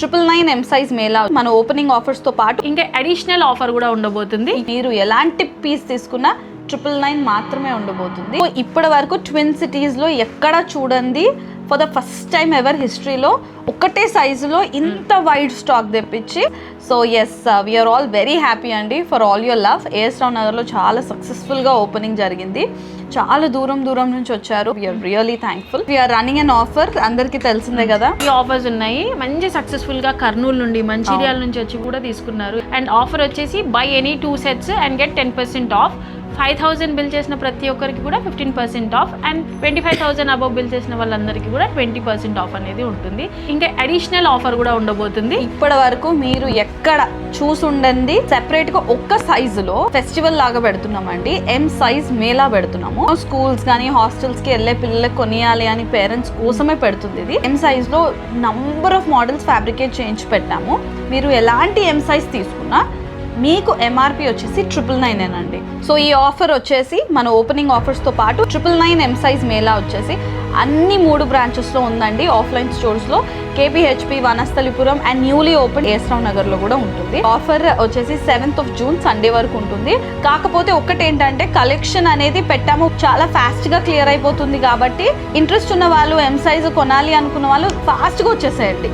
999 M size Mela మన opening offers తో పాటు ఇంకా అడిషనల్ ఆఫర్ కూడా ఉండబోతుంది. మీరు ఎలాంటి పీస్ తీసుకున్నా 999 మాత్రమే ఉండబోతుంది. ఇప్పటి వరకు ట్విన్ సిటీస్ లో ఎక్కడ చూడండి, for the first time ever హిస్టరీలో ఒకటే సైజులో ఇంత వైడ్ స్టాక్ తెప్పించి, so yes we're all very happy అండి for all your love. A S నగర్లో చాలా సక్సెస్ఫుల్గా ఓపెనింగ్ జరిగింది. చాలా దూరం నుంచి వచ్చారు. We're really thankful. We're running an offer, అందరికీ తెలిసిందే కదా. ఈ ఆఫర్స్ ఉన్నాయి. మంచి సక్సెస్ఫుల్గా కర్నూలు నుండి, మంచిర్యాల నుంచి వచ్చి కూడా తీసుకున్నారు. అండ్ ఆఫర్ వచ్చేసి by any 2 sets and get 10% of. 5,000 bill చేసిన ప్రతి ఒక్కరికి కూడా 15% ఆఫ్ అండ్ 25,000 అబవ్ బిల్ చేసిన వాళ్ళందరికీ కూడా 20% ఆఫ్ అనేది ఉంటుంది. ఇంకా అడిషనల్ ఆఫర్ కూడా ఉండబోతుంది. ఇప్పటి వరకు మీరు ఎక్కడ చూసుండండి సెపరేట్ గా ఒక్క సైజులో ఫెస్టివల్ లాగా పెడుతున్నామండి. M size మేళా పెడుతున్నాము. స్కూల్స్ కానీ హాస్టల్స్ కి వెళ్ళే పిల్లలకు కొనియాలి అని పేరెంట్స్ కోసమే పెడుతుంది ఇది. M size లో నంబర్ ఆఫ్ మోడల్స్ ఫ్యాబ్రికేట్ చేయించి పెట్టాము. మీరు ఎలాంటి M size తీసుకున్నా మీకు MRP వచ్చేసి 999 అండి. సో ఈ ఆఫర్ వచ్చేసి మన ఓపెనింగ్ ఆఫర్స్తో పాటు 999 M size మేళా వచ్చేసి అన్ని 3 బ్రాంచెస్లో ఉందండి. ఆఫ్లైన్ స్టోర్స్లో KPHP, Vanasthalipuram and newly open A S నగర్లో కూడా ఉంటుంది. ఆఫర్ వచ్చేసి 7th of June సండే వరకు ఉంటుంది. కాకపోతే ఒక్కటి ఏంటంటే కలెక్షన్ అనేది పెట్టాము, చాలా ఫాస్ట్గా క్లియర్ అయిపోతుంది. కాబట్టి ఇంట్రెస్ట్ ఉన్న వాళ్ళు M size కొనాలి అనుకున్న వాళ్ళు ఫాస్ట్గా వచ్చేసేయండి.